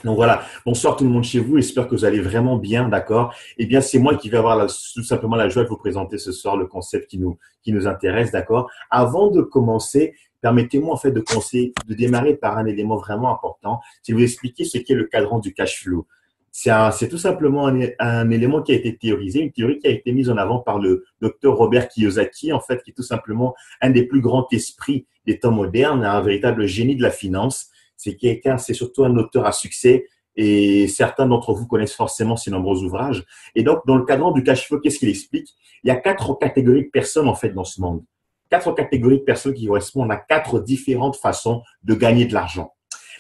Donc voilà, bonsoir tout le monde chez vous, j'espère que vous allez vraiment bien, d'accord? Eh bien, c'est moi qui vais avoir tout simplement la joie de vous présenter ce soir le concept qui nous intéresse, d'accord? Avant de commencer, permettez-moi en fait de démarrer par un élément vraiment important, c'est de vous expliquer ce qu'est le cadran du cash flow. C'est tout simplement un élément qui a été théorisé, une théorie qui a été mise en avant par le docteur Robert Kiyosaki, en fait, qui est tout simplement un des plus grands esprits des temps modernes, un véritable génie de la finance. C'est surtout un auteur à succès et certains d'entre vous connaissent forcément ses nombreux ouvrages. Et donc, dans le cadre du cash flow, qu'est-ce qu'il explique? Il y a quatre catégories de personnes, en fait, dans ce monde. Quatre catégories de personnes qui correspondent à quatre différentes façons de gagner de l'argent.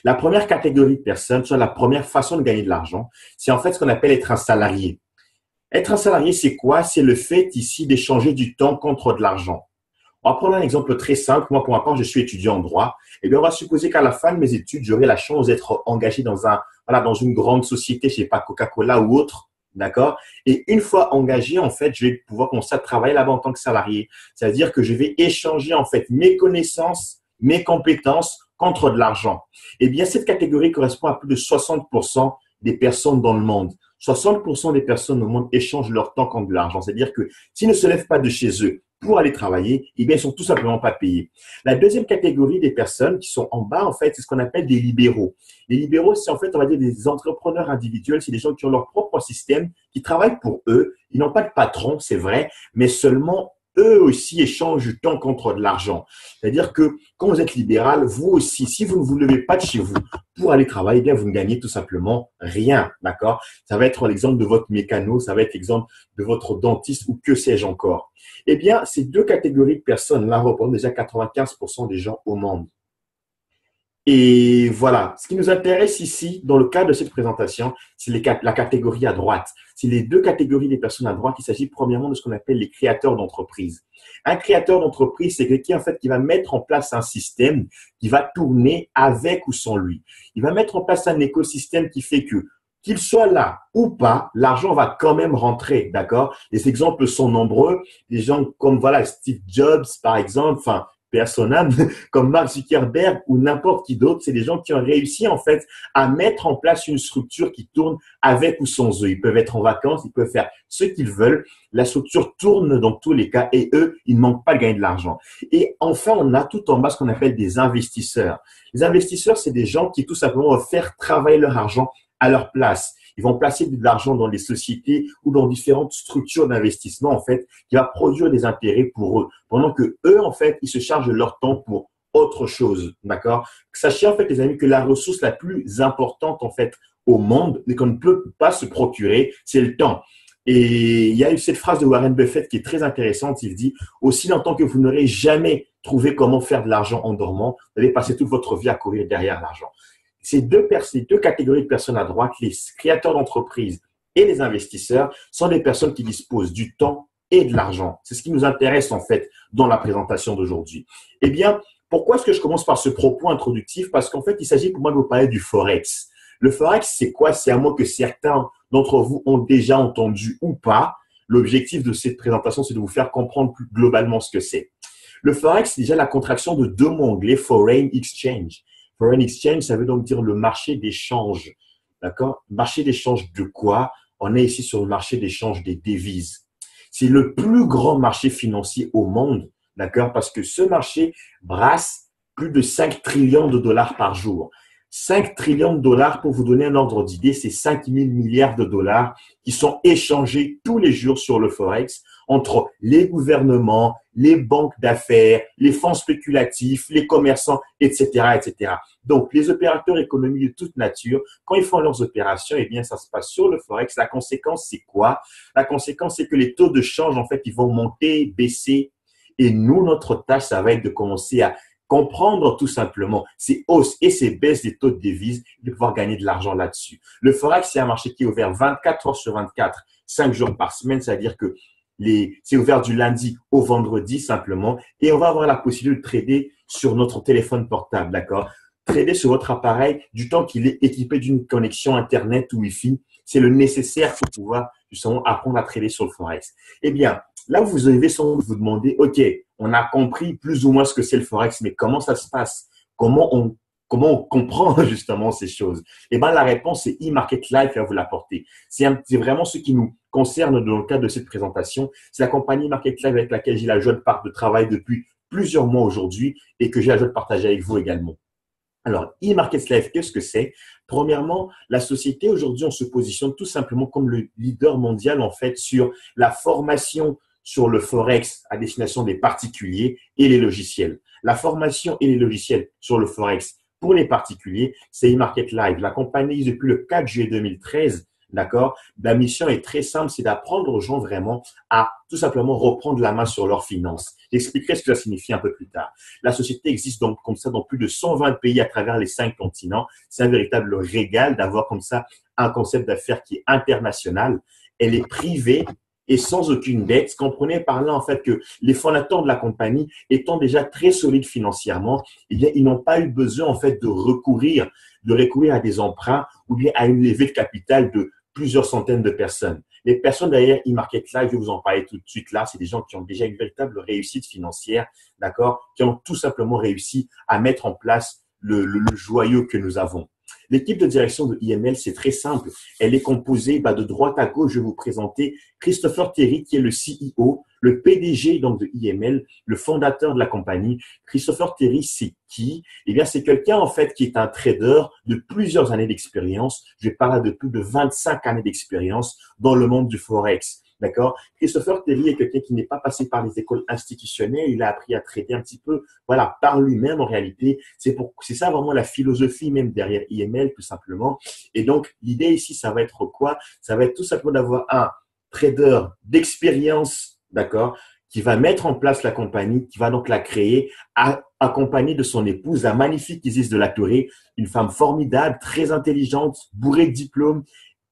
La première catégorie de personnes, soit la première façon de gagner de l'argent, c'est en fait ce qu'on appelle être un salarié. Être un salarié, c'est quoi? C'est le fait ici d'échanger du temps contre de l'argent. On va prendre un exemple très simple. Moi, pour ma part, je suis étudiant en droit. Eh bien, on va supposer qu'à la fin de mes études, j'aurai la chance d'être engagé dans une grande société, je sais pas, Coca-Cola ou autre. D'accord? Et une fois engagé, en fait, je vais pouvoir commencer à travailler là-bas en tant que salarié. C'est-à-dire que je vais échanger, en fait, mes connaissances, mes compétences contre de l'argent. Eh bien, cette catégorie correspond à plus de 60% des personnes dans le monde. 60% des personnes au monde échangent leur temps contre de l'argent. C'est-à-dire que s'ils ne se lèvent pas de chez eux pour aller travailler, eh bien, ils sont tout simplement pas payés. La deuxième catégorie des personnes qui sont en bas, en fait, c'est ce qu'on appelle des libéraux. Les libéraux, c'est en fait, on va dire, des entrepreneurs individuels. C'est des gens qui ont leur propre système, qui travaillent pour eux. Ils n'ont pas de patron, c'est vrai, mais seulement eux aussi échangent du temps contre de l'argent. C'est-à-dire que quand vous êtes libéral, vous aussi, si vous ne vous levez pas de chez vous pour aller travailler, eh bien, vous ne gagnez tout simplement rien, d'accord? Ça va être l'exemple de votre mécano, ça va être l'exemple de votre dentiste ou que sais-je encore. Eh bien, ces deux catégories de personnes-là représentent déjà 95% des gens au monde. Et voilà, ce qui nous intéresse ici, dans le cadre de cette présentation, c'est la catégorie à droite. C'est les deux catégories des personnes à droite. Il s'agit premièrement de ce qu'on appelle les créateurs d'entreprise. Un créateur d'entreprise, c'est quelqu'un en fait qui va mettre en place un système qui va tourner avec ou sans lui. Il va mettre en place un écosystème qui fait que qu'il soit là ou pas, l'argent va quand même rentrer, d'accord? Les exemples sont nombreux. Des gens comme voilà Steve Jobs, par exemple, enfin personne comme Mark Zuckerberg ou n'importe qui d'autre, c'est des gens qui ont réussi en fait à mettre en place une structure qui tourne avec ou sans eux. Ils peuvent être en vacances, ils peuvent faire ce qu'ils veulent. La structure tourne dans tous les cas et eux, ils ne manquent pas de gagner de l'argent. Et enfin, on a tout en bas ce qu'on appelle des investisseurs. Les investisseurs, c'est des gens qui tout simplement vont faire travailler leur argent à leur place. Ils vont placer de l'argent dans les sociétés ou dans différentes structures d'investissement, en fait, qui va produire des intérêts pour eux. Pendant que eux, en fait, ils se chargent de leur temps pour autre chose. D'accord? Sachez, en fait, les amis, que la ressource la plus importante, en fait, au monde, et qu'on ne peut pas se procurer, c'est le temps. Et il y a eu cette phrase de Warren Buffett qui est très intéressante. Il dit, aussi longtemps que vous n'aurez jamais trouvé comment faire de l'argent en dormant, vous allez passer toute votre vie à courir derrière l'argent. Ces deux catégories de personnes à droite, les créateurs d'entreprises et les investisseurs, sont des personnes qui disposent du temps et de l'argent. C'est ce qui nous intéresse en fait dans la présentation d'aujourd'hui. Eh bien, pourquoi est-ce que je commence par ce propos introductif? Parce qu'en fait, il s'agit pour moi de vous parler du Forex. Le Forex, c'est quoi? C'est un mot que certains d'entre vous ont déjà entendu ou pas. L'objectif de cette présentation, c'est de vous faire comprendre plus globalement ce que c'est. Le Forex, c'est déjà la contraction de deux mots anglais, Foreign Exchange. Foreign exchange, ça veut donc dire le marché d'échange. D'accord? Marché d'échange de quoi? On est ici sur le marché d'échange des devises. C'est le plus grand marché financier au monde, d'accord? Parce que ce marché brasse plus de 5 trillions de dollars par jour. 5 trillions de dollars, pour vous donner un ordre d'idée, c'est 5 000 milliards de dollars qui sont échangés tous les jours sur le Forex entre les gouvernements, les banques d'affaires, les fonds spéculatifs, les commerçants, etc., etc. Donc, les opérateurs économiques de toute nature, quand ils font leurs opérations, eh bien, ça se passe sur le Forex. La conséquence, c'est quoi? La conséquence, c'est que les taux de change, en fait, ils vont monter, baisser. Et nous, notre tâche, ça va être de commencer à comprendre tout simplement ces hausses et ces baisses des taux de devises et de pouvoir gagner de l'argent là-dessus. Le Forex, c'est un marché qui est ouvert 24 heures sur 24, 5 jours par semaine, c'est-à-dire que c'est ouvert du lundi au vendredi simplement et on va avoir la possibilité de trader sur notre téléphone portable, d'accord? Trader sur votre appareil du temps qu'il est équipé d'une connexion Internet ou Wi-Fi, c'est le nécessaire pour pouvoir justement apprendre à trader sur le Forex. Eh bien, là, vous arrivez sans vous demander, OK, on a compris plus ou moins ce que c'est le Forex, mais comment ça se passe? Comment on comment on comprend justement ces choses? Eh ben, la réponse, c'est eMarket Live qui va vous l'apporter. C'est vraiment ce qui nous concerne dans le cadre de cette présentation. C'est la compagnie eMarket Live avec laquelle j'ai la joie de travailler depuis plusieurs mois aujourd'hui et que j'ai la joie de partager avec vous également. Alors, eMarket Live, qu'est-ce que c'est? Premièrement, la société, aujourd'hui, on se positionne tout simplement comme le leader mondial, en fait, sur la formation sur le Forex à destination des particuliers et les logiciels. La formation et les logiciels sur le Forex pour les particuliers, c'est eMarket Live. La compagnie existe depuis le 4 juillet 2013. D'accord? La mission est très simple, c'est d'apprendre aux gens vraiment à tout simplement reprendre la main sur leurs finances. J'expliquerai ce que ça signifie un peu plus tard. La société existe donc comme ça dans plus de 120 pays à travers les 5 continents. C'est un véritable régal d'avoir comme ça un concept d'affaires qui est international. Elle est privée et sans aucune dette. Comprenez par là en fait que les fondateurs de la compagnie étant déjà très solides financièrement, eh bien ils n'ont pas eu besoin en fait de recourir à des emprunts ou bien à une levée de capital de plusieurs centaines de personnes. Les personnes derrière eMarket Live, je vais vous en parler tout de suite là, c'est des gens qui ont déjà une véritable réussite financière, d'accord, qui ont tout simplement réussi à mettre en place le joyau que nous avons. L'équipe de direction de IML, c'est très simple. Elle est composée de droite à gauche. Je vais vous présenter Christopher Terry, qui est le CEO, le PDG donc de IML, le fondateur de la compagnie. Christopher Terry, c'est qui? Eh bien, c'est quelqu'un en fait qui est un trader de plusieurs années d'expérience. Je vais parler de plus de 25 années d'expérience dans le monde du Forex. D'accord? Christopher Terry est quelqu'un qui n'est pas passé par les écoles institutionnelles. Il a appris à trader un petit peu, voilà, par lui-même en réalité. C'est ça vraiment la philosophie même derrière IML, tout simplement. Et donc, l'idée ici, ça va être quoi? Ça va être tout simplement d'avoir un trader d'expérience, d'accord, qui va mettre en place la compagnie, qui va donc la créer, accompagné de son épouse, la magnifique Isis de la Touré, une femme formidable, très intelligente, bourrée de diplômes.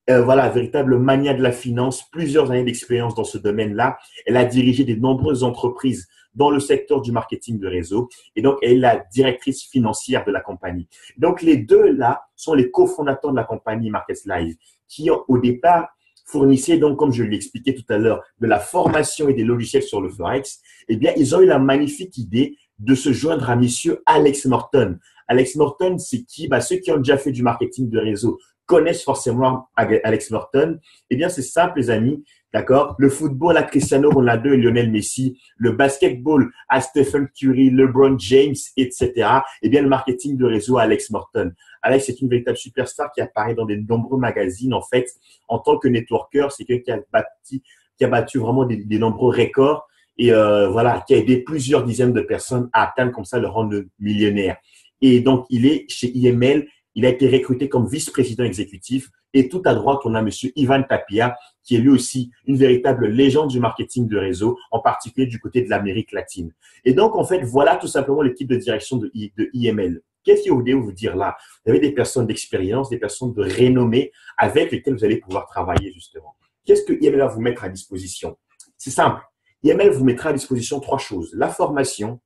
Voilà, véritable mania de la finance, plusieurs années d'expérience dans ce domaine-là. Elle a dirigé de nombreuses entreprises dans le secteur du marketing de réseau et donc elle est la directrice financière de la compagnie. Donc les deux là sont les cofondateurs de la compagnie Market Live qui au départ fournissaient donc, comme je l'ai expliqué tout à l'heure, de la formation et des logiciels sur le Forex. Eh bien, ils ont eu la magnifique idée de se joindre à monsieur Alex Morton. Alex Morton, c'est qui? Ceux qui ont déjà fait du marketing de réseau connaissent forcément Alex Morton. Eh bien, c'est simple, les amis. D'accord? Le football à Cristiano Ronaldo et Lionel Messi, le basketball à Stephen Curry, LeBron James, etc. Eh bien, le marketing de réseau à Alex Morton. Alex est une véritable superstar qui apparaît dans de nombreux magazines. En fait, en tant que networker, c'est quelqu'un qui a battu vraiment des nombreux records et voilà, qui a aidé plusieurs dizaines de personnes à atteindre comme ça le rang de millionnaire. Et donc, il est chez IML. Il a été recruté comme vice-président exécutif. Et tout à droite, on a monsieur Ivan Tapia, qui est lui aussi une véritable légende du marketing de réseau, en particulier du côté de l'Amérique latine. Et donc, en fait, voilà tout simplement l'équipe de direction de IML. Qu'est-ce que vous voulez vous dire là? Vous avez des personnes d'expérience, des personnes de renommée avec lesquelles vous allez pouvoir travailler justement. Qu'est-ce que IML va vous mettre à disposition? C'est simple. IML vous mettra à disposition 3 choses. La formation,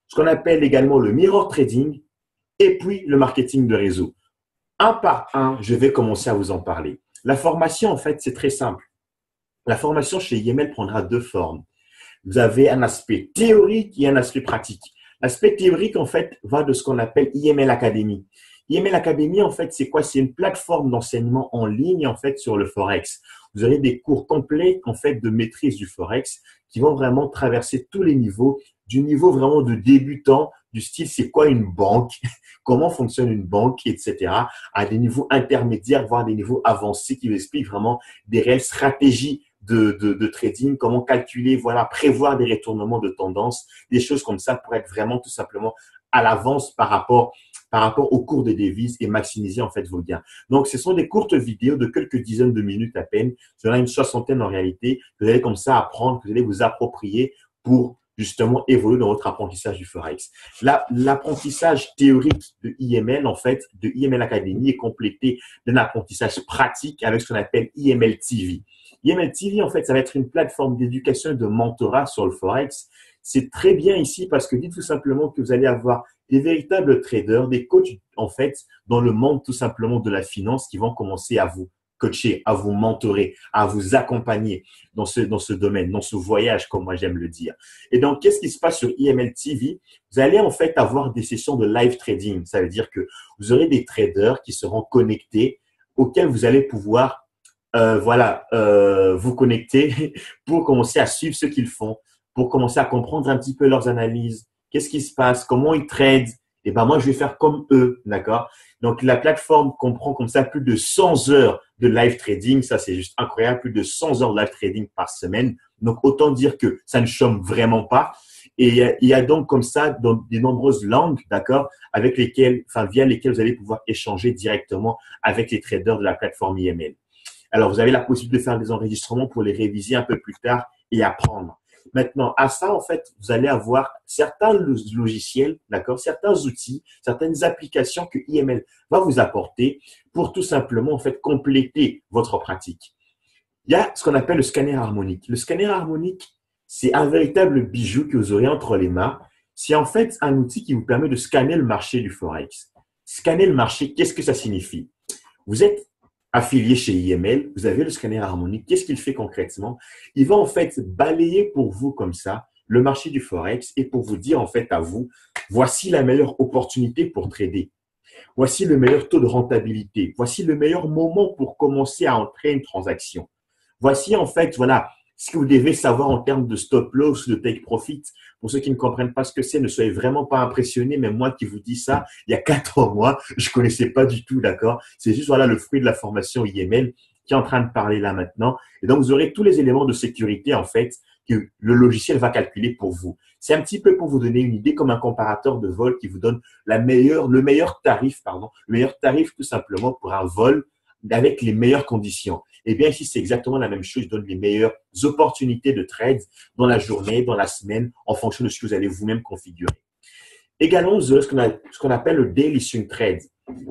ce qu'on appelle également le mirror trading, et puis le marketing de réseau. Un par un, je vais commencer à vous en parler. La formation, en fait, c'est très simple. La formation chez IML prendra 2 formes. Vous avez un aspect théorique et un aspect pratique. L'aspect théorique, en fait, va de ce qu'on appelle IML Academy. IML Academy, en fait, c'est quoi? C'est une plateforme d'enseignement en ligne, en fait, sur le Forex. Vous avez des cours complets, en fait, de maîtrise du Forex qui vont vraiment traverser tous les niveaux, du niveau vraiment de débutant, du style c'est quoi une banque, comment fonctionne une banque, etc., à des niveaux intermédiaires, voire des niveaux avancés qui vous expliquent vraiment des réelles stratégies de trading, comment calculer, voilà, prévoir des retournements de tendance, des choses comme ça pour être vraiment tout simplement à l'avance par rapport au cours des devises et maximiser en fait vos gains. Donc, ce sont des courtes vidéos de quelques dizaines de minutes à peine. Il y en a une soixantaine en réalité. Vous allez comme ça apprendre, que vous allez vous approprier pour justement évoluer dans votre apprentissage du Forex. Là, l'apprentissage théorique de IML, en fait, de IML Academy est complété d'un apprentissage pratique avec ce qu'on appelle IML TV. IML TV, en fait, ça va être une plateforme d'éducation et de mentorat sur le Forex. C'est très bien ici parce que dites tout simplement que vous allez avoir des véritables traders, des coachs, en fait, dans le monde tout simplement de la finance qui vont commencer à vous coacher, à vous mentorer, à vous accompagner dans ce domaine, dans ce voyage, comme moi j'aime le dire. Et donc, qu'est-ce qui se passe sur IML TV? Vous allez en fait avoir des sessions de live trading. Ça veut dire que vous aurez des traders qui seront connectés auxquels vous allez pouvoir vous connecter pour commencer à suivre ce qu'ils font, pour commencer à comprendre un petit peu leurs analyses, qu'est-ce qui se passe, comment ils tradent. Et ben moi, je vais faire comme eux, d'accord? Donc, la plateforme comprend comme ça plus de 100 heures de live trading. Ça, c'est juste incroyable. Plus de 100 heures de live trading par semaine. Donc, autant dire que ça ne chôme vraiment pas. Et il y a donc comme ça dans des nombreuses langues, d'accord, via lesquelles vous allez pouvoir échanger directement avec les traders de la plateforme IML. Alors, vous avez la possibilité de faire des enregistrements pour les réviser un peu plus tard et apprendre. Maintenant, à ça, en fait, vous allez avoir certains logiciels, d'accord, certains outils, certaines applications que IML va vous apporter pour tout simplement, en fait, compléter votre pratique. Il y a ce qu'on appelle le scanner harmonique. Le scanner harmonique, c'est un véritable bijou que vous aurez entre les mains. C'est en fait un outil qui vous permet de scanner le marché du Forex. Scanner le marché, qu'est-ce que ça signifie? Vous êtes affilié chez IML, vous avez le scanner harmonique. Qu'est-ce qu'il fait concrètement? Il va en fait balayer pour vous comme ça le marché du Forex et pour vous dire en fait à vous, voici la meilleure opportunité pour trader. Voici le meilleur taux de rentabilité. Voici le meilleur moment pour commencer à entrer une transaction. Voici en fait, voilà, ce que vous devez savoir en termes de stop loss, de take profit. Pour ceux qui ne comprennent pas ce que c'est, ne soyez vraiment pas impressionnés. Même moi qui vous dis ça, il y a 4 mois, je connaissais pas du tout, d'accord? C'est juste, voilà, le fruit de la formation IML qui est en train de parler là maintenant. Et donc, vous aurez tous les éléments de sécurité, en fait, que le logiciel va calculer pour vous. C'est un petit peu pour vous donner une idée comme un comparateur de vol qui vous donne le meilleur tarif tout simplement pour un vol avec les meilleures conditions. Eh bien, ici, c'est exactement la même chose. Il donne les meilleures opportunités de trade dans la journée, dans la semaine, en fonction de ce que vous allez vous-même configurer. Également, vous aurez ce qu'on appelle le Daily Swing Trade.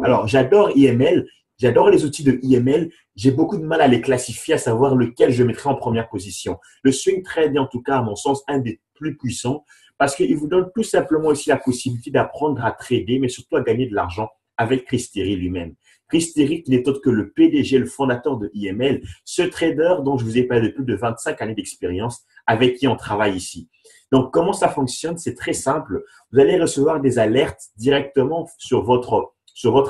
Alors, j'adore IML. J'adore les outils de IML. J'ai beaucoup de mal à les classifier, à savoir lequel je mettrai en première position. Le Swing Trade est en tout cas, à mon sens, un des plus puissants parce qu'il vous donne tout simplement aussi la possibilité d'apprendre à trader, mais surtout à gagner de l'argent avec Chris Terry lui-même. Chris Terry, qui n'est autre que le PDG, le fondateur de IML, ce trader dont je vous ai parlé de plus de 25 années d'expérience, avec qui on travaille ici. Donc, comment ça fonctionne? C'est très simple. Vous allez recevoir des alertes directement sur votre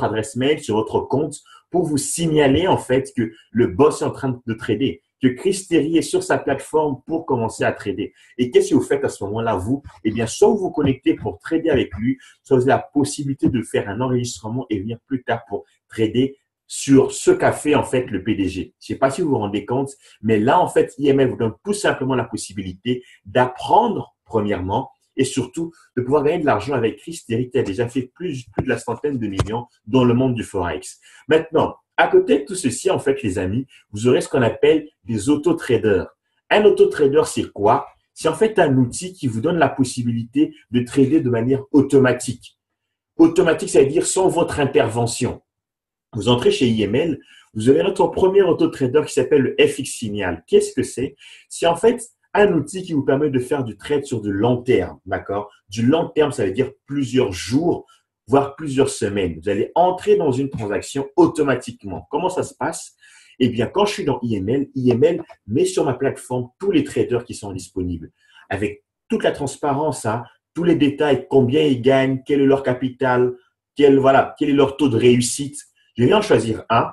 adresse mail, sur votre compte, pour vous signaler en fait que le boss est en train de trader, que Chris Terry est sur sa plateforme pour commencer à trader. Et qu'est-ce que vous faites à ce moment-là, vous? Eh bien, soit vous vous connectez pour trader avec lui, soit vous avez la possibilité de faire un enregistrement et venir plus tard pour trader sur ce qu'a fait en fait le PDG. Je ne sais pas si vous vous rendez compte, mais là, en fait, IML vous donne tout simplement la possibilité d'apprendre, premièrement, et surtout de pouvoir gagner de l'argent avec Chris Terry qui a déjà fait plus de la centaine de millions dans le monde du Forex. Maintenant, à côté de tout ceci, en fait, les amis, vous aurez ce qu'on appelle des auto-traders. Un auto-trader, c'est quoi? C'est en fait un outil qui vous donne la possibilité de trader de manière automatique. Automatique, ça veut dire sans votre intervention. Vous entrez chez IML, vous avez notre premier auto-trader qui s'appelle le FX Signal. Qu'est-ce que c'est? C'est en fait un outil qui vous permet de faire du trade sur du long terme, d'accord? Du long terme, ça veut dire plusieurs jours, voire plusieurs semaines. Vous allez entrer dans une transaction automatiquement. Comment ça se passe? Eh bien, quand je suis dans IML, IML met sur ma plateforme tous les traders qui sont disponibles avec toute la transparence, hein, tous les détails, combien ils gagnent, quel est leur capital, quel est leur taux de réussite. Je vais en choisir un.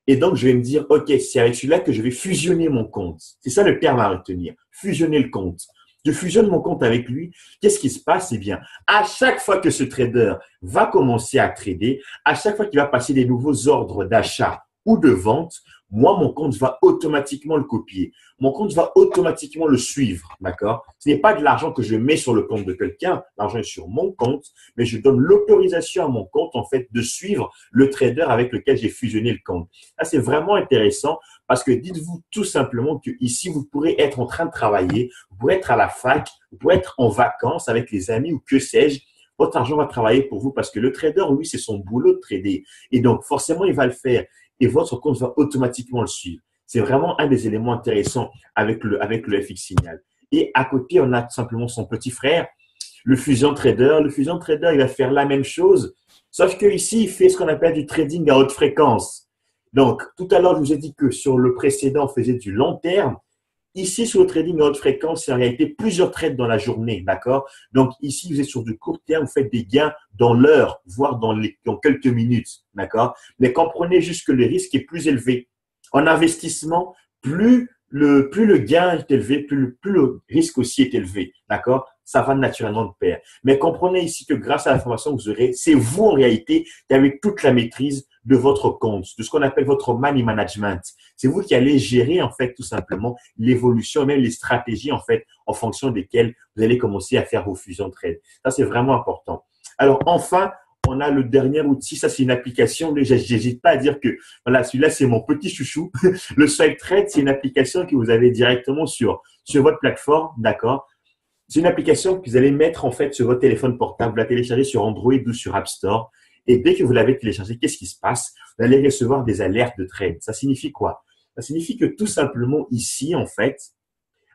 Et donc, je vais me dire, OK, c'est avec celui-là que je vais fusionner mon compte. C'est ça le terme à retenir. Fusionner le compte. Je fusionne mon compte avec lui. Qu'est-ce qui se passe? Eh bien, à chaque fois que ce trader va commencer à trader, à chaque fois qu'il va passer des nouveaux ordres d'achat ou de vente, moi, mon compte va automatiquement le copier. Mon compte va automatiquement le suivre, d'accord? Ce n'est pas de l'argent que je mets sur le compte de quelqu'un. L'argent est sur mon compte, mais je donne l'autorisation à mon compte, en fait, de suivre le trader avec lequel j'ai fusionné le compte. Ça, c'est vraiment intéressant parce que dites-vous tout simplement que ici, vous pourrez être en train de travailler, vous pourrez être à la fac, vous pourrez être en vacances avec les amis ou que sais-je. Votre argent va travailler pour vous parce que le trader, lui, c'est son boulot de trader. Et donc, forcément, il va le faire. Et votre compte va automatiquement le suivre. C'est vraiment un des éléments intéressants avec le FX Signal. Et à côté, on a tout simplement son petit frère, le Fusion Trader. Le Fusion Trader, il va faire la même chose, sauf que ici, il fait ce qu'on appelle du trading à haute fréquence. Donc, tout à l'heure, je vous ai dit que sur le précédent, on faisait du long terme. Ici, sur le trading de haute fréquence, c'est en réalité plusieurs trades dans la journée, d'accord? Donc, ici, vous êtes sur du court terme, vous faites des gains dans l'heure, voire dans quelques minutes, d'accord? Mais comprenez juste que le risque est plus élevé. En investissement, plus le gain est élevé, plus le risque aussi est élevé, d'accord? Ça va naturellement de pair. Mais comprenez ici que grâce à l'information que vous aurez, c'est vous en réalité qui avez toute la maîtrise de votre compte, de ce qu'on appelle votre money management. C'est vous qui allez gérer en fait tout simplement l'évolution, même les stratégies en fait en fonction desquelles vous allez commencer à faire vos fusions de trade. Ça, c'est vraiment important. Alors enfin, on a le dernier outil, ça c'est une application, j'hésite pas à dire que voilà, celui-là c'est mon petit chouchou. Le Swipe Trade, c'est une application que vous avez directement sur votre plateforme, d'accord? C'est une application que vous allez mettre en fait sur votre téléphone portable, vous la télécharger sur Android ou sur App Store. Et dès que vous l'avez téléchargé, qu'est-ce qui se passe? Vous allez recevoir des alertes de trade. Ça signifie quoi? Ça signifie que tout simplement ici, en fait,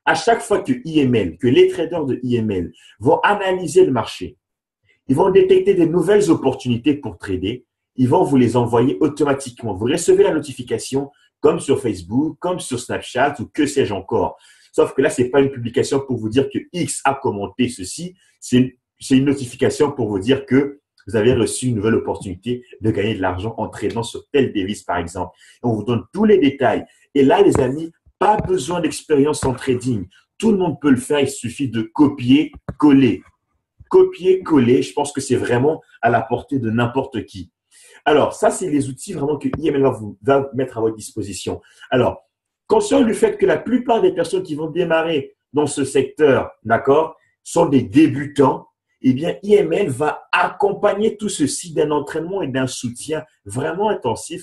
à chaque fois que IML, que les traders de IML vont analyser le marché, ils vont détecter des nouvelles opportunités pour trader, ils vont vous les envoyer automatiquement. Vous recevez la notification comme sur Facebook, comme sur Snapchat ou que sais-je encore. Sauf que là, c'est pas une publication pour vous dire que X a commenté ceci, c'est une notification pour vous dire que vous avez reçu une nouvelle opportunité de gagner de l'argent en tradant sur telle devise, par exemple. Et on vous donne tous les détails. Et là, les amis, pas besoin d'expérience en trading. Tout le monde peut le faire. Il suffit de copier, coller. Copier, coller. Je pense que c'est vraiment à la portée de n'importe qui. Alors, ça, c'est les outils vraiment que IML va mettre à votre disposition. Alors, conscient du fait que la plupart des personnes qui vont démarrer dans ce secteur, d'accord, sont des débutants, eh bien, IML va accompagner tout ceci d'un entraînement et d'un soutien vraiment intensif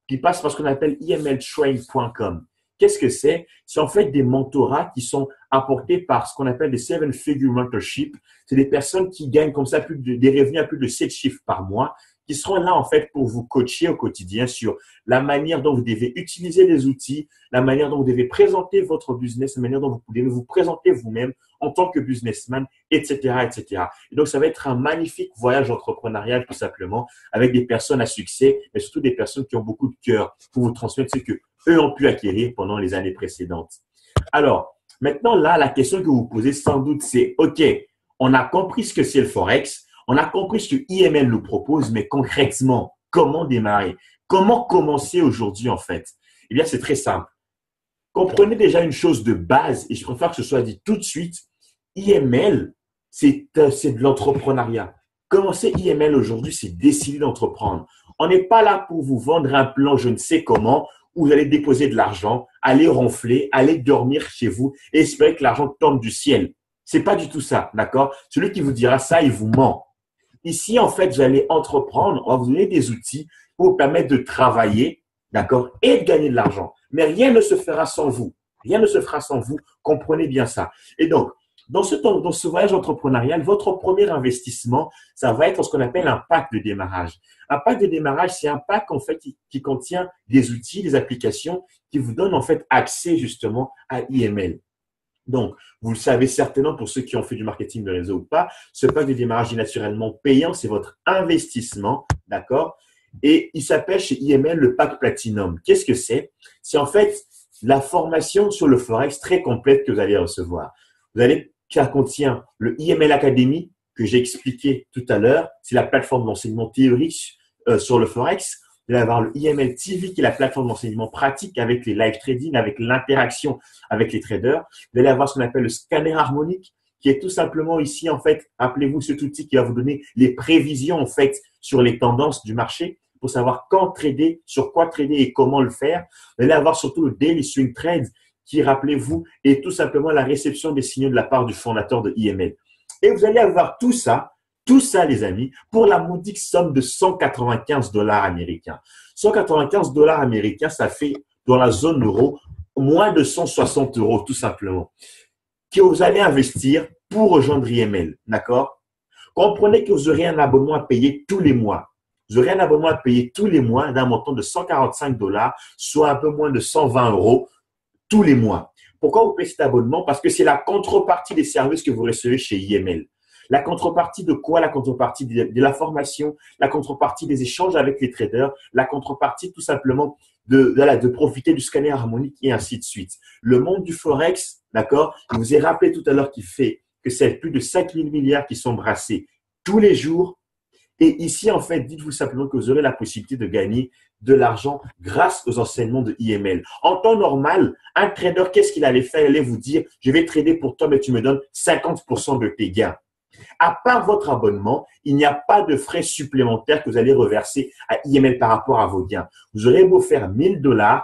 qui passe par ce qu'on appelle imltrain.com. Qu'est-ce que c'est? C'est en fait des mentorats qui sont apportés par ce qu'on appelle des seven-figure mentorship. C'est des personnes qui gagnent comme ça des revenus à plus de 7 chiffres par mois, qui seront là en fait pour vous coacher au quotidien sur la manière dont vous devez utiliser les outils, la manière dont vous devez présenter votre business, la manière dont vous devez vous présenter vous-même en tant que businessman, etc., etc. Et donc, ça va être un magnifique voyage entrepreneurial tout simplement avec des personnes à succès, mais surtout des personnes qui ont beaucoup de cœur pour vous transmettre ce que eux ont pu acquérir pendant les années précédentes. Alors, maintenant là, la question que vous vous posez sans doute, c'est OK, on a compris ce que c'est le Forex, on a compris ce que IML nous propose, mais concrètement, comment démarrer? Comment commencer aujourd'hui en fait? Eh bien, c'est très simple. Comprenez déjà une chose de base, et je préfère que ce soit dit tout de suite, IML, c'est de l'entrepreneuriat. Commencer IML aujourd'hui, c'est décider d'entreprendre. On n'est pas là pour vous vendre un plan je ne sais comment, où vous allez déposer de l'argent, aller ronfler, aller dormir chez vous et espérer que l'argent tombe du ciel. C'est pas du tout ça, d'accord? Celui qui vous dira ça, il vous ment. Ici, en fait, vous allez entreprendre, on va vous donner des outils pour vous permettre de travailler, d'accord, et de gagner de l'argent. Mais rien ne se fera sans vous. Rien ne se fera sans vous. Comprenez bien ça. Et donc, dans ce voyage entrepreneurial, votre premier investissement, ça va être ce qu'on appelle un pack de démarrage. Un pack de démarrage, c'est un pack en fait qui contient des outils, des applications qui vous donnent en fait accès justement à IML. Donc, vous le savez certainement pour ceux qui ont fait du marketing de réseau ou pas, ce pack de démarrage est naturellement payant, c'est votre investissement, d'accord? Et il s'appelle chez IML le pack Platinum. Qu'est-ce que c'est? C'est en fait la formation sur le Forex très complète que vous allez recevoir. Ça contient le IML Academy que j'ai expliqué tout à l'heure. C'est la plateforme d'enseignement théorique sur le Forex. Vous allez avoir le IML TV qui est la plateforme d'enseignement pratique avec les live trading, avec l'interaction avec les traders. Vous allez avoir ce qu'on appelle le scanner harmonique qui est tout simplement ici, en fait, rappelez-vous cet outil qui va vous donner les prévisions, en fait, sur les tendances du marché pour savoir quand trader, sur quoi trader et comment le faire. Vous allez avoir surtout le Daily Swing Trade qui, rappelez-vous, est tout simplement la réception des signaux de la part du fondateur de IML. Et vous allez avoir tout ça, les amis, pour la modique somme de 195 dollars américains. 195 dollars américains, ça fait dans la zone euro moins de 160 euros, tout simplement, que vous allez investir pour rejoindre IML. D'accord? Comprenez que vous aurez un abonnement à payer tous les mois. Vous aurez un abonnement à payer tous les mois d'un montant de 145 dollars, soit un peu moins de 120 euros tous les mois. Pourquoi vous payez cet abonnement? Parce que c'est la contrepartie des services que vous recevez chez IML. La contrepartie de quoi? La contrepartie de la formation, la contrepartie des échanges avec les traders, la contrepartie tout simplement de profiter du scanner harmonique et ainsi de suite. Le monde du Forex, d'accord? Je vous ai rappelé tout à l'heure que c'est plus de 5 000 milliards qui sont brassés tous les jours. Et ici, en fait, dites-vous simplement que vous aurez la possibilité de gagner de l'argent grâce aux enseignements de IML. En temps normal, un trader, qu'est-ce qu'il allait faire? Il allait vous dire, je vais trader pour toi, mais tu me donnes 50% de tes gains. À part votre abonnement, il n'y a pas de frais supplémentaires que vous allez reverser à IML par rapport à vos gains. Vous aurez beau faire 1 000 $,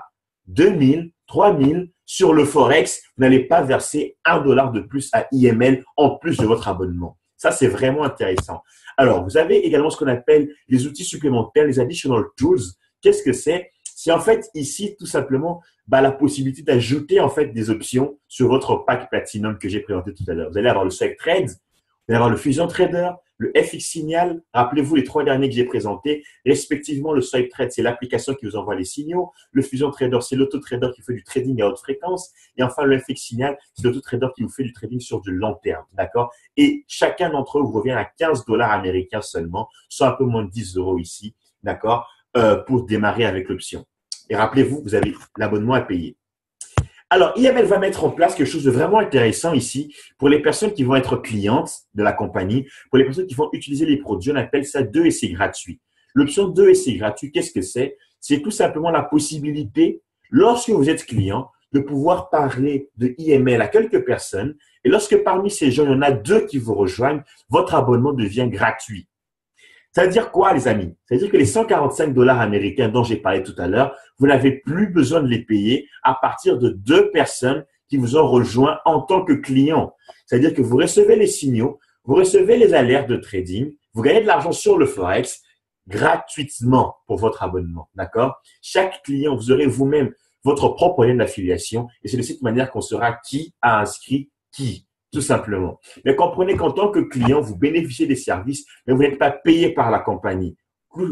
2 000, 3 000 sur le Forex, vous n'allez pas verser 1 $ de plus à IML en plus de votre abonnement. Ça, c'est vraiment intéressant. Alors, vous avez également ce qu'on appelle les outils supplémentaires, les additional tools. Qu'est-ce que c'est? C'est en fait ici tout simplement la possibilité d'ajouter en fait des options sur votre pack Platinum que j'ai présenté tout à l'heure. Vous allez avoir le Swipe Trade, vous allez avoir le Fusion Trader, le FX Signal. Rappelez-vous les 3 derniers que j'ai présentés. Respectivement, le Swipe Trade, c'est l'application qui vous envoie les signaux. Le Fusion Trader, c'est l'auto-trader qui fait du trading à haute fréquence. Et enfin, le FX Signal, c'est l'auto-trader qui vous fait du trading sur du long terme. D'accord? Et chacun d'entre eux vous revient à 15 $ américains seulement, soit un peu moins de 10 € ici. D'accord? Pour démarrer avec l'option. Et rappelez-vous, vous avez l'abonnement à payer. Alors, IML va mettre en place quelque chose de vraiment intéressant ici pour les personnes qui vont être clientes de la compagnie, pour les personnes qui vont utiliser les produits. On appelle ça 2 essais gratuits. L'option 2 essais gratuits, qu'est-ce que c'est? C'est tout simplement la possibilité, lorsque vous êtes client, de pouvoir parler de IML à quelques personnes. Et lorsque parmi ces gens, il y en a 2 qui vous rejoignent, votre abonnement devient gratuit. Ça veut dire quoi, les amis? Ça veut dire que les 145 $ américains dont j'ai parlé tout à l'heure, vous n'avez plus besoin de les payer à partir de 2 personnes qui vous ont rejoint en tant que client. C'est-à-dire que vous recevez les signaux, vous recevez les alertes de trading, vous gagnez de l'argent sur le Forex gratuitement pour votre abonnement. D'accord? Chaque client, vous aurez vous-même votre propre lien d'affiliation et c'est de cette manière qu'on saura qui a inscrit qui. Tout simplement. Mais comprenez qu'en tant que client, vous bénéficiez des services, mais vous n'êtes pas payé par la compagnie.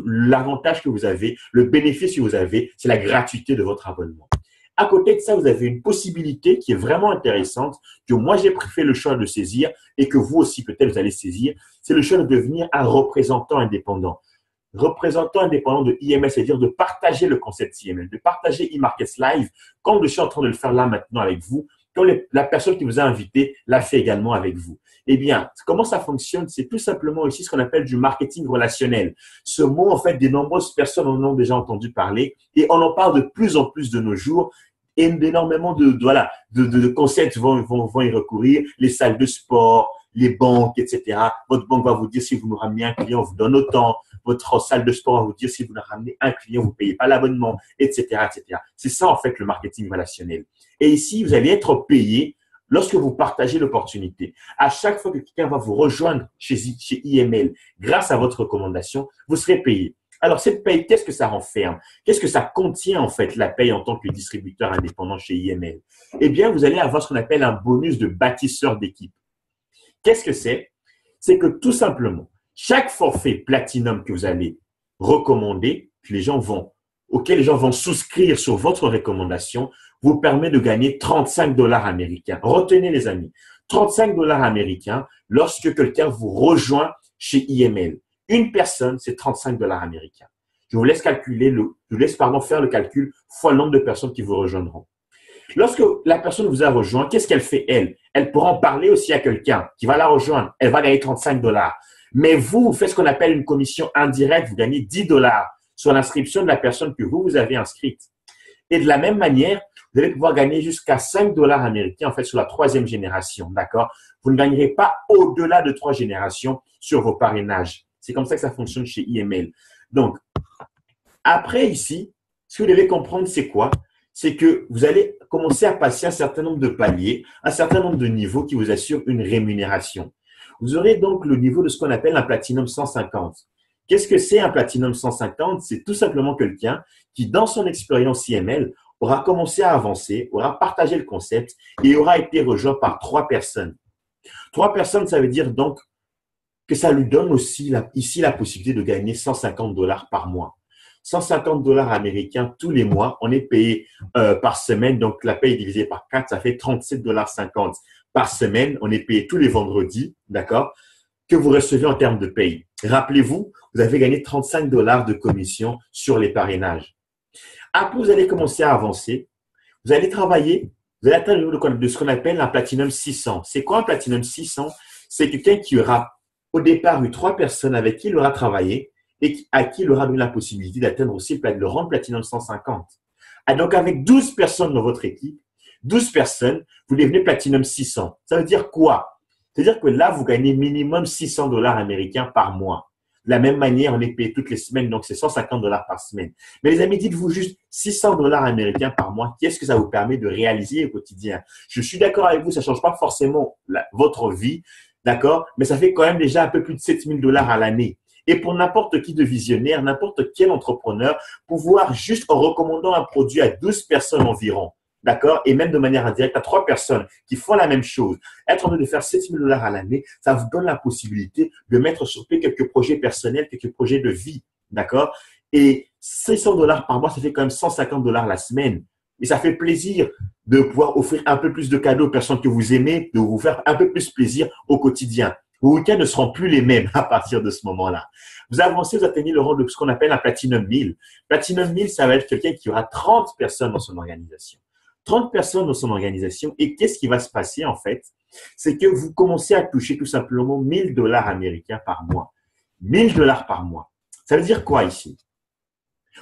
L'avantage que vous avez, le bénéfice que vous avez, c'est la gratuité de votre abonnement. À côté de ça, vous avez une possibilité qui est vraiment intéressante, que moi j'ai fait le choix de saisir et que vous aussi peut-être vous allez saisir, c'est le choix de devenir un représentant indépendant. Représentant indépendant de IML, c'est-à-dire de partager le concept IML, de partager eMarkets Live, comme je suis en train de le faire là maintenant avec vous, comme la personne qui vous a invité l'a fait également avec vous. Eh bien, comment ça fonctionne? C'est tout simplement ici ce qu'on appelle du marketing relationnel. Ce mot, en fait, de nombreuses personnes en ont déjà entendu parler et on en parle de plus en plus de nos jours. Et énormément de concepts vont y recourir. Les salles de sport, les banques, etc. Votre banque va vous dire si vous nous ramenez un client, on vous donne autant. Votre salle de sport va vous dire si vous nous ramenez un client, vous ne payez pas l'abonnement, etc., etc. C'est ça, en fait, le marketing relationnel. Et ici, vous allez être payé lorsque vous partagez l'opportunité. À chaque fois que quelqu'un va vous rejoindre chez IML grâce à votre recommandation, vous serez payé. Alors, cette paye, qu'est-ce que ça renferme? Qu'est-ce que ça contient, en fait, la paye en tant que distributeur indépendant chez IML? Eh bien, vous allez avoir ce qu'on appelle un bonus de bâtisseur d'équipe. Qu'est-ce que c'est? C'est que tout simplement, chaque forfait Platinum que vous allez recommander, auquel les gens vont souscrire sur votre recommandation, vous permet de gagner 35 $ américains. Retenez les amis, 35 $ américains lorsque quelqu'un vous rejoint chez IML. Une personne, c'est 35 $ américains. Je vous laisse faire le calcul fois le nombre de personnes qui vous rejoindront. Lorsque la personne vous a rejoint, qu'est-ce qu'elle fait elle? Elle pourra en parler aussi à quelqu'un qui va la rejoindre. Elle va gagner 35 $. Mais vous faites ce qu'on appelle une commission indirecte. Vous gagnez 10 $ sur l'inscription de la personne que vous avez inscrite. Et de la même manière, vous allez pouvoir gagner jusqu'à 5 $ américains, en fait, sur la 3e génération. D'accord? Vous ne gagnerez pas au-delà de 3 générations sur vos parrainages. C'est comme ça que ça fonctionne chez IML. Donc, après ici, ce que vous devez comprendre, c'est quoi? C'est que vous allez commencer à passer un certain nombre de paliers, un certain nombre de niveaux qui vous assurent une rémunération. Vous aurez donc le niveau de ce qu'on appelle un Platinum 150. Qu'est-ce que c'est un Platinum 150? C'est tout simplement quelqu'un qui, dans son expérience IML, aura commencé à avancer, aura partagé le concept et aura été rejoint par 3 personnes. 3 personnes, ça veut dire donc que ça lui donne aussi ici la possibilité de gagner 150 $ par mois. 150 $ américains tous les mois. On est payé par semaine, donc la paye divisée par 4, ça fait 37,50 $ par semaine. On est payé tous les vendredis, d'accord? que vous recevez en termes de paye. Rappelez-vous, vous avez gagné 35 $ de commission sur les parrainages. Après, vous allez commencer à avancer. Vous allez travailler. Vous allez atteindre le niveau de ce qu'on appelle un Platinum 600. C'est quoi un Platinum 600? C'est quelqu'un qui aura au départ eu 3 personnes avec qui il aura travaillé et à qui il aura donné la possibilité d'atteindre aussi le rang Platinum 150. Et donc, avec 12 personnes dans votre équipe, 12 personnes, vous devenez Platinum 600. Ça veut dire quoi? C'est-à-dire que là, vous gagnez minimum 600 $ américains par mois. De la même manière, on est payé toutes les semaines, donc c'est 150 $ par semaine. Mais les amis, dites-vous juste 600 $ américains par mois, qu'est-ce que ça vous permet de réaliser au quotidien? Je suis d'accord avec vous, ça ne change pas forcément votre vie, d'accord? Mais ça fait quand même déjà un peu plus de 7 000 $ à l'année. Et pour n'importe qui de visionnaire, n'importe quel entrepreneur, pouvoir juste en recommandant un produit à 12 personnes environ, d'accord? Et même de manière indirecte à 3 personnes qui font la même chose, être en train de faire 7 000 $ à l'année, ça vous donne la possibilité de mettre sur pied quelques projets personnels, quelques projets de vie, d'accord? Et 600 $ par mois, ça fait quand même 150 $ la semaine. Et ça fait plaisir de pouvoir offrir un peu plus de cadeaux aux personnes que vous aimez, de vous faire un peu plus plaisir au quotidien. Vos week-ends ne seront plus les mêmes à partir de ce moment-là. Vous avancez, vous atteignez le rang de ce qu'on appelle un Platinum 1000. Platinum 1000, ça va être quelqu'un qui aura 30 personnes dans son organisation. 30 personnes dans son organisation. Et qu'est-ce qui va se passer en fait? C'est que vous commencez à toucher tout simplement 1 000 $ américains par mois. 1 000 $ par mois. Ça veut dire quoi ici?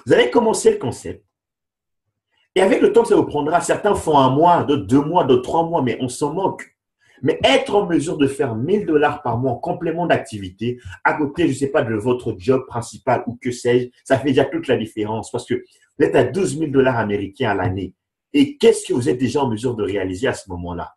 Vous allez commencer le concept. Et avec le temps que ça vous prendra, certains font 1 mois, d'autres 2 mois, d'autres 3 mois, mais on s'en moque. Mais être en mesure de faire 1 000 $ par mois en complément d'activité, à côté, je ne sais pas, de votre job principal ou que sais-je, ça fait déjà toute la différence parce que vous êtes à 12 000 $ américains à l'année. Et qu'est-ce que vous êtes déjà en mesure de réaliser à ce moment-là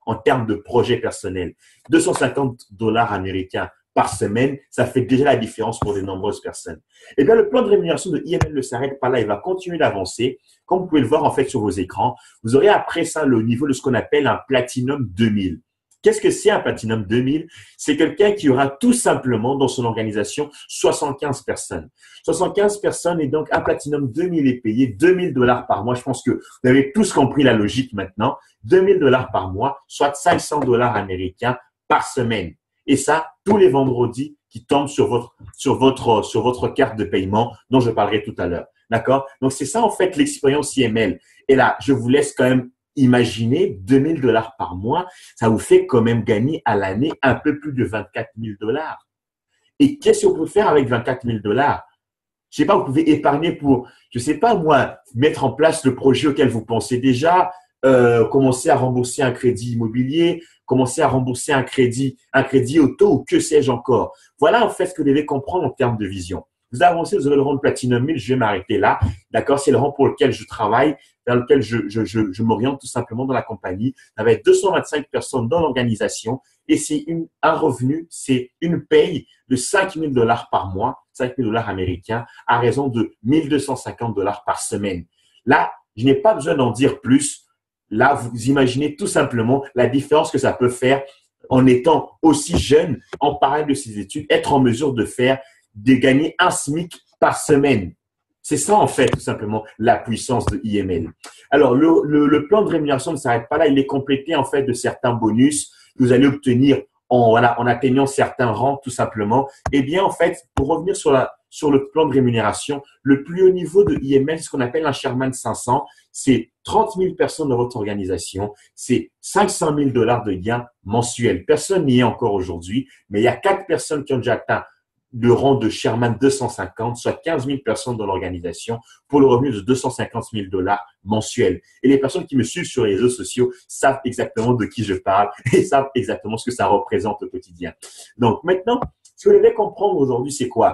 en termes de projet personnel? 250 $ américains par semaine, ça fait déjà la différence pour de nombreuses personnes. Eh bien, le plan de rémunération de IML ne s'arrête pas là, il va continuer d'avancer. Comme vous pouvez le voir en fait sur vos écrans, vous aurez après ça le niveau de ce qu'on appelle un Platinum 2000. Qu'est-ce que c'est un Platinum 2000? C'est quelqu'un qui aura tout simplement dans son organisation 75 personnes. 75 personnes et donc un Platinum 2000 est payé 2 000 $ par mois. Je pense que vous avez tous compris la logique maintenant. 2 000 $ par mois, soit 500 $ américains par semaine. Et ça, tous les vendredis qui tombent sur votre carte de paiement dont je parlerai tout à l'heure. D'accord? Donc, c'est ça en fait l'expérience IML. Et là, je vous laisse quand même imaginer 2 000 $ par mois, ça vous fait quand même gagner à l'année un peu plus de 24 000 $. Et qu'est-ce qu'on peut faire avec 24 000 $? Je sais pas, vous pouvez épargner pour, je sais pas moi, mettre en place le projet auquel vous pensez déjà, commencer à rembourser un crédit immobilier, commencer à rembourser un crédit auto ou que sais-je encore. Voilà en fait ce que vous devez comprendre en termes de vision. Vous avancez, vous aurez le rang de Platinum 1000, je vais m'arrêter là. D'accord? C'est le rang pour lequel je travaille, vers lequel je m'oriente tout simplement dans la compagnie, avec 225 personnes dans l'organisation. Et c'est un revenu, c'est une paye de 5 000 $ par mois, 5 000 $ américains, à raison de 1 250 $ par semaine. Là, je n'ai pas besoin d'en dire plus. Là, vous imaginez tout simplement la différence que ça peut faire en étant aussi jeune, en parallèle de ses études, être en mesure de gagner un SMIC par semaine. C'est ça, en fait, tout simplement, la puissance de IML. Alors, le plan de rémunération ne s'arrête pas là. Il est complété, en fait, de certains bonus que vous allez obtenir en atteignant certains rangs, tout simplement. Eh bien, en fait, pour revenir sur le plan de rémunération, le plus haut niveau de IML, c'est ce qu'on appelle un Sherman 500. C'est 30 000 personnes dans votre organisation. C'est 500 000 $ de gains mensuels. Personne n'y est encore aujourd'hui, mais il y a 4 personnes qui ont déjà atteint le rang de Sherman 250, soit 15 000 personnes dans l'organisation pour le revenu de 250 000 $ mensuels. Et les personnes qui me suivent sur les réseaux sociaux savent exactement de qui je parle et savent exactement ce que ça représente au quotidien. Donc maintenant, ce que vous devez comprendre aujourd'hui, c'est quoi?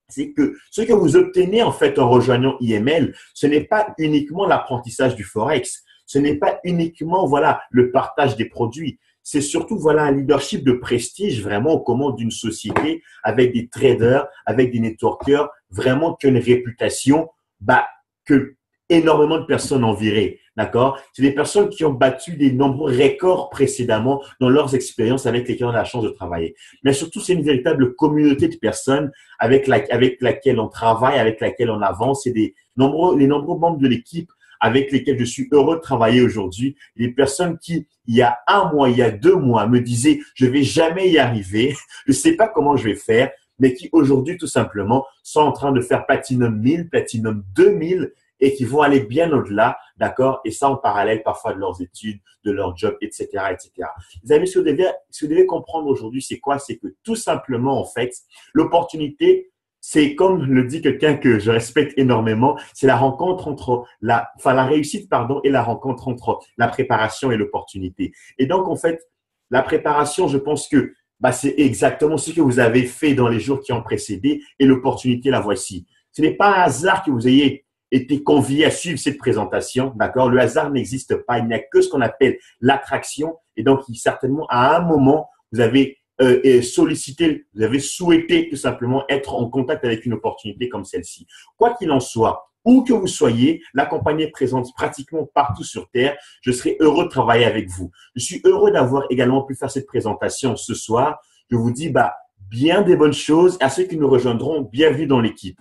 C'est que ce que vous obtenez en fait en rejoignant IML, ce n'est pas uniquement l'apprentissage du Forex, ce n'est pas uniquement le partage des produits. C'est surtout un leadership de prestige vraiment aux commandes d'une société avec des traders, avec des networkers, vraiment qui ont une réputation que énormément de personnes enviraient. D'accord? C'est des personnes qui ont battu des nombreux records précédemment dans leurs expériences avec lesquelles on a la chance de travailler. Mais surtout, c'est une véritable communauté de personnes avec laquelle on travaille, avec laquelle on avance. C'est les nombreux membres de l'équipe avec lesquels je suis heureux de travailler aujourd'hui, les personnes qui, il y a un mois, il y a 2 mois, me disaient, je vais jamais y arriver, je sais pas comment je vais faire, mais qui aujourd'hui, tout simplement, sont en train de faire Platinum 1000, Platinum 2000 et qui vont aller bien au-delà, d'accord? Et ça en parallèle parfois de leurs études, de leur job, etc., etc. Les amis, ce que vous devez comprendre aujourd'hui, c'est quoi? C'est que tout simplement, en fait, l'opportunité, c'est comme le dit quelqu'un que je respecte énormément, c'est la rencontre entre la réussite, pardon, et la rencontre entre la préparation et l'opportunité. Et donc, en fait, la préparation, je pense que c'est exactement ce que vous avez fait dans les jours qui ont précédé et l'opportunité, la voici. Ce n'est pas un hasard que vous ayez été convié à suivre cette présentation, d'accord? Le hasard n'existe pas. Il n'y a que ce qu'on appelle l'attraction. Et donc, certainement, à un moment, vous avez sollicité, vous avez souhaité tout simplement être en contact avec une opportunité comme celle-ci. Quoi qu'il en soit, où que vous soyez, la compagnie est présente pratiquement partout sur Terre. Je serai heureux de travailler avec vous. Je suis heureux d'avoir également pu faire cette présentation ce soir. Je vous dis bien des bonnes choses. À ceux qui nous rejoindront, bienvenue dans l'équipe.